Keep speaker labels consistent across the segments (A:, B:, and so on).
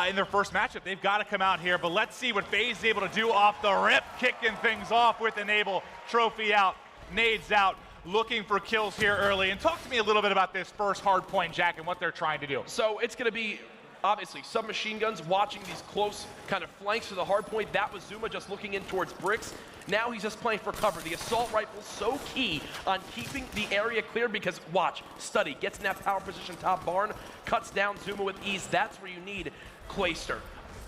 A: in their first matchup. They've got to come out here, but let's see what FaZe is able to do off the rip, kicking things off with Enable. Trophy out, nades out, looking for kills here early. And talk to me a little bit about this first hard point, Jack, and what they're trying to do.
B: So it's going to be obviously submachine guns watching these close kind of flanks to the hard point. That was Zuma just looking in towards bricks. Now he's just playing for cover. The assault rifle so key on keeping the area clear because watch, study, gets in that power position top barn, cuts down Zuma with ease. That's where you need Clayster.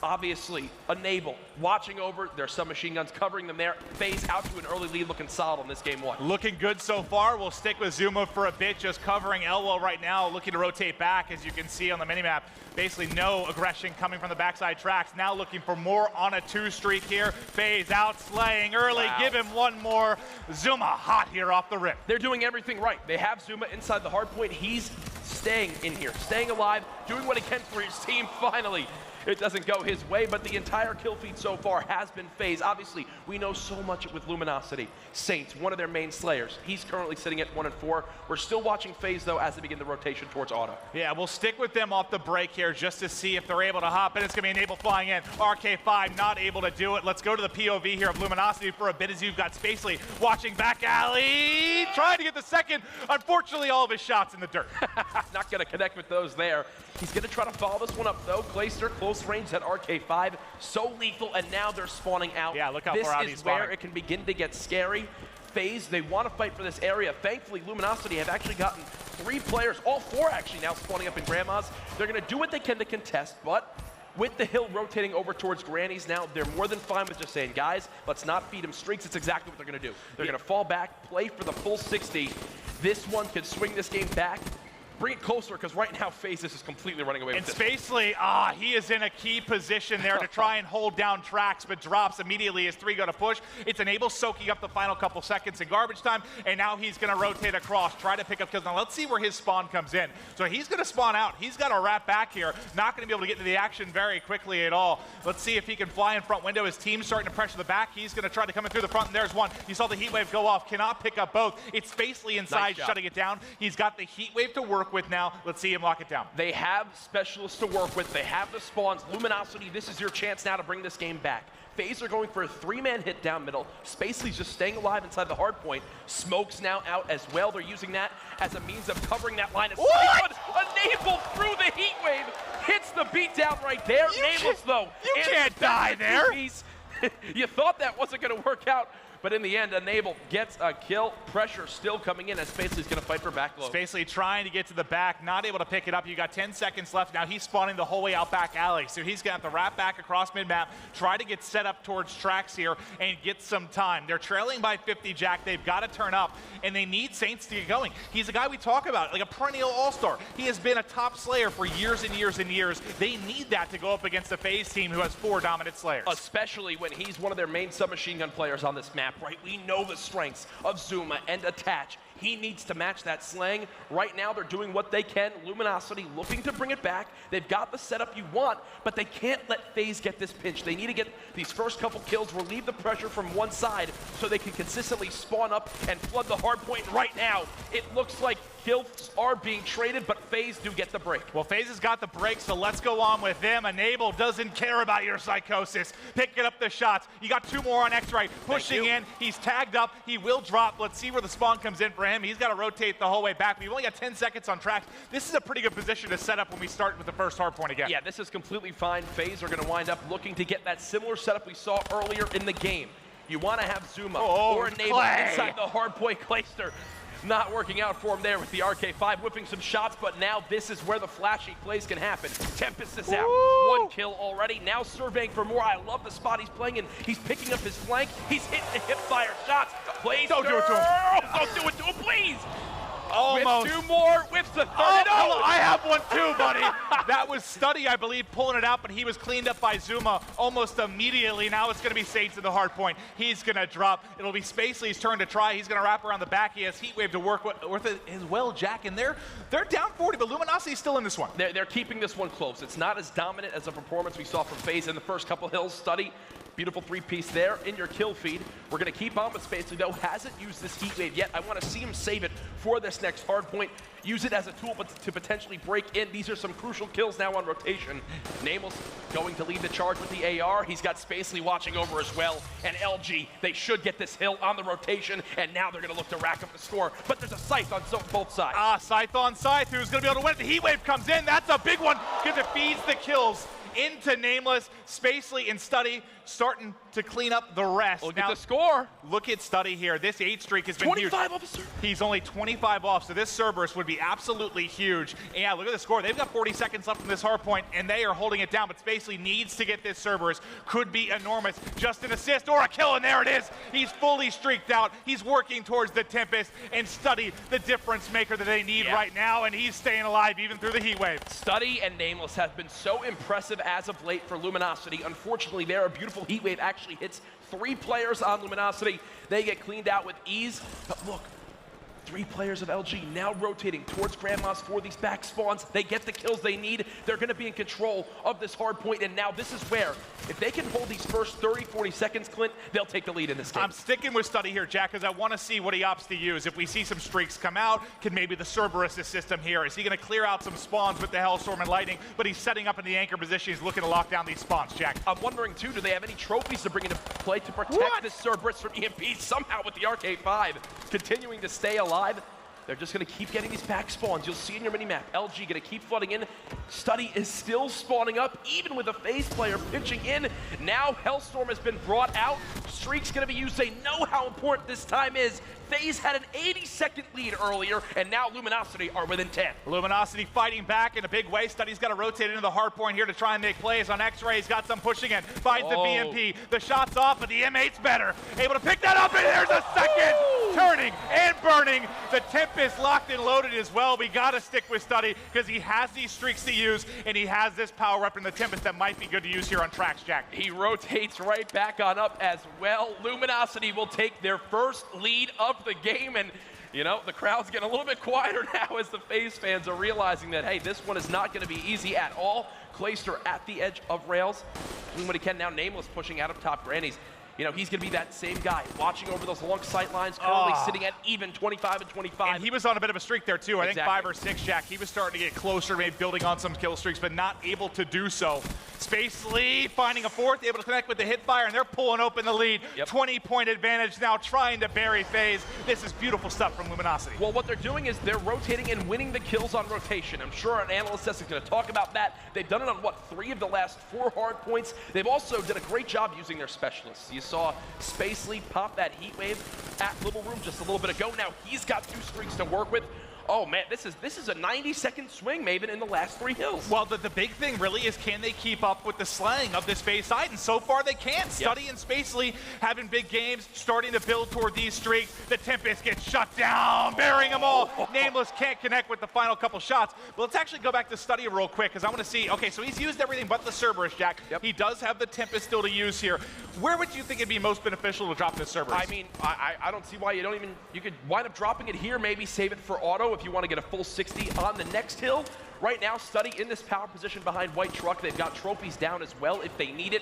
B: Obviously, Enable, watching over their submachine guns, covering them there. FaZe out to an early lead, looking solid on this game one.
A: Looking good so far. We'll stick with Zuma for a bit, just covering Elwell right now, looking to rotate back, as you can see on the minimap. Basically no aggression coming from the backside tracks. Now looking for more on a 2 streak here. FaZe out slaying early, give him one more. Zuma hot here off the rip.
B: They're doing everything right. They have Zuma inside the hard point. He's staying in here, staying alive, doing what he can for his team finally. It doesn't go his way, but the entire kill feed so far has been FaZe. Obviously, we know so much with Luminosity. Saints, one of their main slayers. He's currently sitting at 1 and 4. We're still watching FaZe, though, as they begin the rotation towards auto.
A: Yeah, we'll stick with them off the break here just to see if they're able to hop in. It's going to be Enable flying in. RK5 not able to do it. Let's go to the POV here of Luminosity for a bit as you've got Spacely watching back alley, trying to get the second. Unfortunately, all of his shots in the dirt.
B: Not going to connect with those there. He's going to try to follow this one up, though. Clayster, close range at RK5, so lethal, and now they're spawning out.
A: Yeah, look how far out he's
B: This is
A: spawning.
B: where it can begin to get scary. FaZe, they want to fight for this area. Thankfully, Luminosity have actually gotten 3 players, all 4 actually now spawning up in Grandma's. They're going to do what they can to contest, but with the hill rotating over towards Granny's now, they're more than fine with just saying, guys, let's not feed him streaks. It's exactly what they're going to do. They're going to fall back, play for the full 60. This one could swing this game back. Bring it closer, because right now FaZe is completely running away with this.
A: And Spacely, he is in a key position there to try and hold down tracks, but drops immediately as 3 go to push. It's Enable soaking up the final couple seconds in garbage time, and now he's going to rotate across, try to pick up kills. Now let's see where his spawn comes in. So he's going to spawn out. He's got to wrap back here. Not going to be able to get into the action very quickly at all. Let's see if he can fly in front window. His team's starting to pressure the back. He's going to try to come in through the front, and there's one. You saw the heat wave go off. Cannot pick up both. It's Spacely inside,
B: Nice
A: shutting it down. He's got the heat wave to work with now. Let's see him lock it down.
B: They have specialists to work with. They have the spawns. Luminosity, this is your chance now to bring this game back. FaZe are going for a 3-man hit down middle. Spacely's just staying alive inside the hard point. Smoke's now out as well. They're using that as a means of covering that line of sight. Enable through the heat wave. Hits the beatdown right there. Nameless, though.
A: You can't die there.
B: You thought that wasn't going to work out. But in the end, Enable gets a kill. Pressure still coming in as Spacely's going to fight for backload.
A: Spacely trying to get to the back, not able to pick it up. You got 10 seconds left. Now he's spawning the whole way out back alley. So he's going to have to wrap back across mid-map, try to get set up towards tracks here and get some time. They're trailing by 50, Jack. They've got to turn up, and they need Saints to get going. He's a guy we talk about, like a perennial all-star. He has been a top slayer for years and years and years. They need that to go up against the FaZe team who has 4 dominant slayers.
B: Especially when he's one of their main submachine gun players on this map. Right, we know the strengths of Zuma and Attach. He needs to match that slang. Right now, they're doing what they can. Luminosity looking to bring it back. They've got the setup you want, but they can't let FaZe get this pinch. They need to get these first couple kills, relieve the pressure from one side so they can consistently spawn up and flood the hard point. Right now, it looks like kills are being traded, but FaZe do get the break.
A: Well, FaZe has got the break, so let's go on with them. Enable doesn't care about your psychosis. Picking up the shots. You got 2 more on X-Ray. Pushing in. He's tagged up. He will drop. Let's see where the spawn comes in for him. He's got to rotate the whole way back. We've only got 10 seconds on tracks. This is a pretty good position to set up when we start with the first hard point again.
B: Yeah, this is completely fine. FaZe are going to wind up looking to get that similar setup we saw earlier in the game. You want to have Zuma or Enable inside the hard point. Clayster not working out for him there with the RK5, whipping some shots, but now this is where the flashy plays can happen. Tempest is out. 1 kill already. Now surveying for more. I love the spot he's playing in. He's picking up his flank. He's hitting the hip fire shots. Plays.
A: Don't do it to him.
B: Don't do it to him, please.
A: Almost.
B: With 2 more, with the 3rd.
A: Oh, I have one too, buddy. That was Study, I believe, pulling it out, but he was cleaned up by Zuma almost immediately. Now it's going to be Saints at the hard point. He's going to drop. It'll be Spacely's turn to try. He's going to wrap around the back. He has heat wave to work with it as well, Jack. And they're down 40, but Luminosity's still in this one.
B: They're keeping this one close. It's not as dominant as a performance we saw from FaZe in the first couple hills. Study, beautiful 3-piece there in your kill feed. We're going to keep on with Spacely, though. Hasn't used this heat wave yet. I want to see him save it for this next hard point. Use it as a tool to potentially break in. These are some crucial kills now on rotation. Nameless going to lead the charge with the AR. He's got Spacely watching over as well. And LG, they should get this hill on the rotation, and now they're going to look to rack up the score. But there's a Scythe on both sides.
A: Scythe on Scythe, who's going to be able to win it. The heat wave comes in. That's a big one because it feeds the kills into Nameless. Spacely and Study starting to clean up the rest.
B: Look at the score.
A: Look at Study here. This 8 streak has been
B: 25
A: huge.
B: off a Cerberus.
A: He's only 25 off, so this Cerberus would be absolutely huge. And yeah, look at the score. They've got 40 seconds left from this hard point, and they are holding it down, but Spacely needs to get this Cerberus. Could be enormous. Just an assist or a kill, and there it is. He's fully streaked out. He's working towards the Tempest, and Study, the difference maker that they need right now, and he's staying alive even through the heat wave.
B: Study and Nameless have been so impressive as of late for Luminosity. Unfortunately, there, a beautiful heat wave actually hits 3 players on Luminosity. They get cleaned out with ease. But look, 3 players of LG now rotating towards Grandma's for these back spawns. They get the kills they need. They're going to be in control of this hard point, and now this is where, if they can hold these first 30, 40 seconds, Clint, they'll take the lead in this game.
A: I'm sticking with Study here, Jack, because I want to see what he opts to use. If we see some streaks come out, can maybe the Cerberus assist him here? Is he going to clear out some spawns with the Hellstorm and Lightning? But he's setting up in the anchor position. He's looking to lock down these spawns, Jack.
B: I'm wondering, too, do they have any trophies to bring into play to protect this Cerberus from EMP somehow with the RK5 continuing to stay alive? They're just going to keep getting these back spawns. You'll see in your minimap, LG going to keep flooding in. Study is still spawning up, even with a FaZe player pitching in. Now Hellstorm has been brought out. Streak's going to be used. They know how important this time is. FaZe had an 80-second lead earlier, and now Luminosity are within 10.
A: Luminosity fighting back in a big way. Study's got to rotate into the hard point here to try and make plays on X-Ray. He's got some pushing in. Finds the VMP. The shot's off, but the M8's better. Able to pick that up, and there's a second. Turning and burning. The Tempest locked and loaded as well. We got to stick with Study because he has these streaks to use, and he has this power weapon, the Tempest, that might be good to use here on tracks, Jack.
B: He rotates right back on up as well. Luminosity will take their first lead of the game, and you know, the crowd's getting a little bit quieter now as the FaZe fans are realizing that, hey, this one is not going to be easy at all. Clayster at the edge of rails, doing what he can now. Nameless pushing out of top grannies. You know, he's going to be that same guy, watching over those long sight lines, currently sitting at even 25 and 25.
A: And he was on a bit of a streak there, too. I think 5 or 6, Jack. He was starting to get closer, maybe building on some kill streaks, but not able to do so. Spacely finding a 4th, able to connect with the hit fire, and they're pulling open the lead. 20-point advantage now, trying to bury FaZe. This is beautiful stuff from Luminosity.
B: Well, what they're doing is they're rotating and winning the kills on rotation. I'm sure an analyst is going to talk about that. They've done it on, what, 3 of the last 4 hard points. They've also done a great job using their specialists. You saw Spacely pop that heat wave at Little Room just a little bit ago. Now he's got 2 streaks to work with. Oh man, this is a 90-second swing, Maven, in the last 3 hills.
A: Well, the big thing really is, can they keep up with the slaying of this FaZe side? And so far they can't. Study and Spacely having big games, starting to build toward these streaks. The Tempest gets shut down, burying them all. Nameless can't connect with the final couple shots. But let's actually go back to Study real quick, because I want to see, okay, so he's used everything but the Cerberus, Jack. He does have the Tempest still to use here. Where would you think it'd be most beneficial to drop this Cerberus?
B: I mean, I don't see why you could wind up dropping it here, maybe save it for auto if you want to get a full 60 on the next hill. Right now, Study in this power position behind White Truck. They've got trophies down as well if they need it.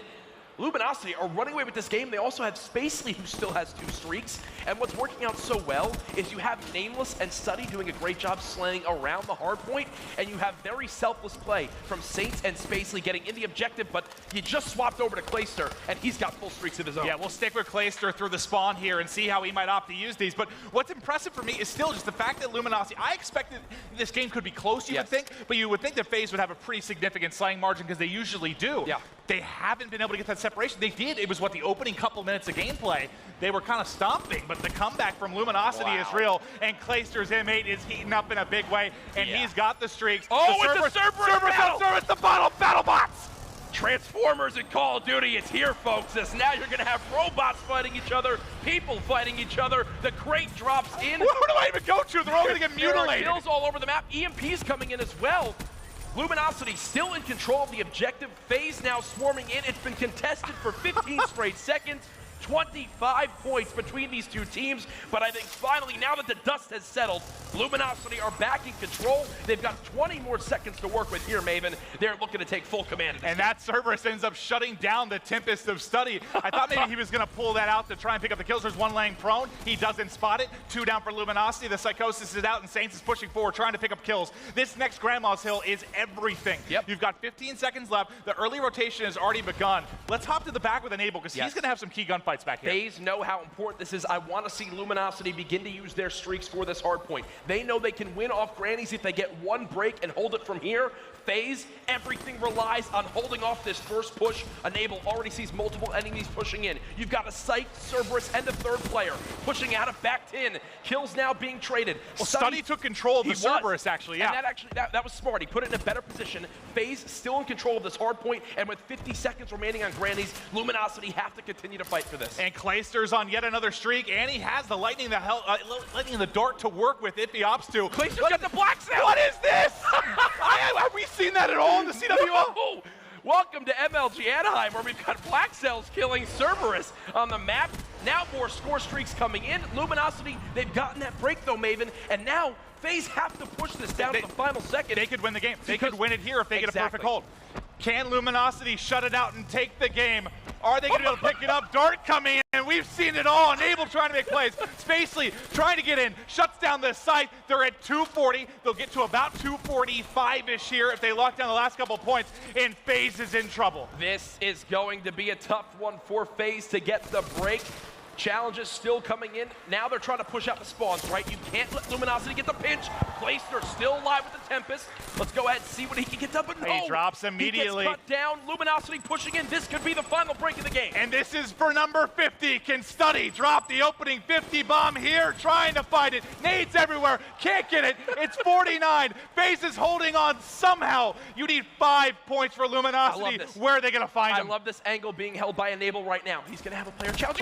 B: Luminosity are running away with this game. They also have Spacely, who still has 2 streaks. And what's working out so well is you have Nameless and Study doing a great job slaying around the hard point, and you have very selfless play from Saints and Spacely getting in the objective, but you just swapped over to Clayster, and he's got full streaks of his own.
A: Yeah, we'll stick with Clayster through the spawn here and see how he might opt to use these. But what's impressive for me is still just the fact that Luminosity, I expected this game could be close, you would think, but you would think that FaZe would have a pretty significant slaying margin because they usually do. They haven't been able to get that separation. They did. It was, what, the opening couple minutes of gameplay. They were kind of stomping, but the comeback from Luminosity is real, and Clayster's M8 is heating up in a big way, and he's got the streaks.
B: Oh, it's the Cerberus
A: the battle bots!
B: Transformers in Call of Duty, it's here, folks. As now you're going to have robots fighting each other, people fighting each other. The crate drops in.
A: Where do I even go to? They're all going to get mutilated.
B: There are kills all over the map. EMP's coming in as well. Luminosity still in control of the objective. FaZe now swarming in. It's been contested for 15 straight seconds. 25 points between these two teams, but I think finally, now that the dust has settled, Luminosity are back in control. They've got 20 more seconds to work with here, Maven. They're looking to take full command of this.
A: And that Cerberus ends up shutting down the Tempest of Study. I thought maybe he was going to pull that out to try and pick up the kills. There's one laying prone. He doesn't spot it. 2 down for Luminosity. The Psychosis is out, and Saints is pushing forward, trying to pick up kills. This next Grandma's Hill is everything.
B: Yep.
A: You've got 15 seconds left. The early rotation has already begun. Let's hop to the back with Enable, because he's going to have some key gunfights back here.
B: FaZe know how important this is. I want to see Luminosity begin to use their streaks for this hard point. They know they can win off grannies if they get one break and hold it from here. FaZe, everything relies on holding off this first push. Enable already sees multiple enemies pushing in. You've got a Sight, Cerberus, and a third player pushing out of back 10. Kills now being traded.
A: Well, Study took control of the Cerberus, actually, yeah.
B: And that was smart. He put it in a better position. FaZe still in control of this hard point, and with 50 seconds remaining on grannies, Luminosity have to continue to fight for this.
A: And Clayster's on yet another streak, and he has the lightning the dart to work with if he opts to.
B: Clayster's got the black cell.
A: What is this? Have we seen that at all in the CWO?
B: No. Welcome to MLG Anaheim, where we've got Black Cells killing Cerberus on the map. Now more score streaks coming in. Luminosity, they've gotten that break though, Maven, and now FaZe have to push this down to the final second.
A: They could win the game. They could win it here if they get a perfect hold. Can Luminosity shut it out and take the game? Are they going to be able to pick it up? Dart coming in. We've seen it all. Enable trying to make plays. Spacely trying to get in. Shuts down this site. They're at 240. They'll get to about 245-ish here if they lock down the last couple points, and FaZe is in trouble.
B: This is going to be a tough one for FaZe to get the break. Challenges still coming in. Now they're trying to push out the spawns, right? You can't let Luminosity get the pinch. Clayster still alive with the Tempest. Let's go ahead and see what he can get done. But no,
A: he drops immediately.
B: He gets cut down. Luminosity pushing in. This could be the final break of the game.
A: And this is for number 50. Can Study drop the opening 50 bomb here? Trying to fight it. Nades everywhere. Can't get it. It's 49. FaZe is holding on somehow. You need 5 points for Luminosity.
B: I love this.
A: Where are they going to find him?
B: I love this angle being held by Enable right now. He's going to have a player challenge.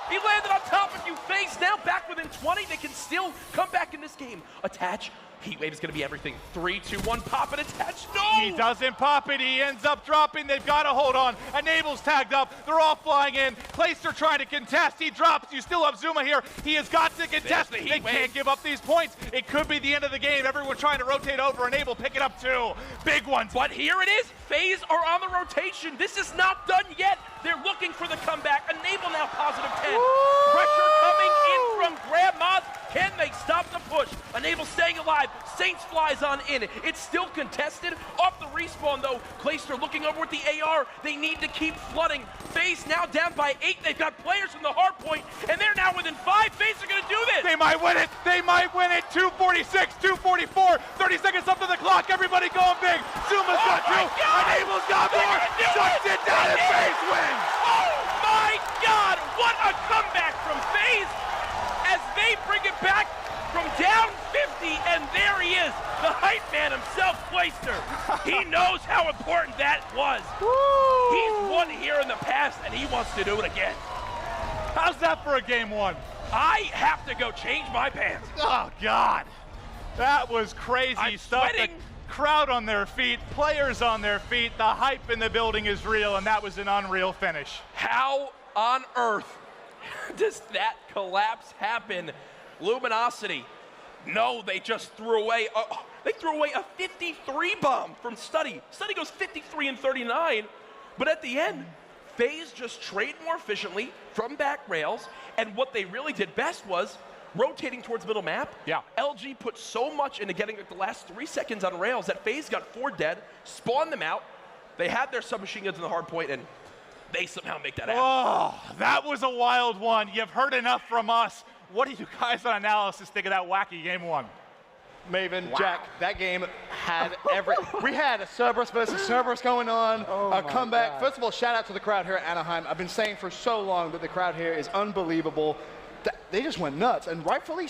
B: He landed on top of you. FaZe now back within 20. They can still come back in this game. Attach. Heatwave is going to be everything. 3, 2, 1, pop and attach. No!
A: He doesn't pop it. He ends up dropping. They've got to hold on. Enable's tagged up. They're all flying in. Clayster trying to contest. He drops. You still have Zuma here. He has got to contest. They can't give up these points. It could be the end of the game. Everyone trying to rotate over. Enable picking up 2 big ones.
B: But here it is. FaZe are on the rotation. This is not done yet. They're looking for the comeback. Enable now positive 10.
A: Woo!
B: Pressure coming in from Grandma's. Can they stop the push? Enable staying alive. Saints flies on in. It's still contested. Off the respawn, though. Clayster looking over with the AR. They need to keep flooding. FaZe now down by 8. They've got players from the hard point, and they're now within 5. FaZe are going to do this.
A: They might win it. They might win it. 246, 244. 30 seconds up to the clock. Everybody going big. Zuma's got 2. Enable's got more. Shuts it down, and FaZe wins.
B: Oh, my God. What a comeback from FaZe as they bring it back from down 50, and there he is, the hype man himself, Clayster. He knows how important that was.
A: Woo!
B: He's won here in the past, and he wants to do it again.
A: How's that for a game 1?
B: I have to go change my pants.
A: Oh, God. That was crazy
B: I'm
A: stuff.
B: sweating.
A: The crowd on their feet, players on their feet, the hype in the building is real, and that was an unreal finish.
B: How on earth does that collapse happen? Luminosity, no, they just threw away, they threw away a 53 bomb from Study. Study goes 53 and 39, but at the end, FaZe just trade more efficiently from back rails, and what they really did best was rotating towards middle map.
A: Yeah.
B: LG put so much into getting the last 3 seconds on rails that FaZe got 4 dead, spawned them out. They had their submachine guns in the hard point, and they somehow make that happen.
A: Oh, that was a wild one. You've heard enough from us. What do you guys on analysis think of that wacky game 1?
C: Maven, wow. Jack, that game had we had a Cerberus versus Cerberus going on, a comeback. God. First of all, shout out to the crowd here at Anaheim. I've been saying for so long that the crowd here is unbelievable. They just went nuts, and rightfully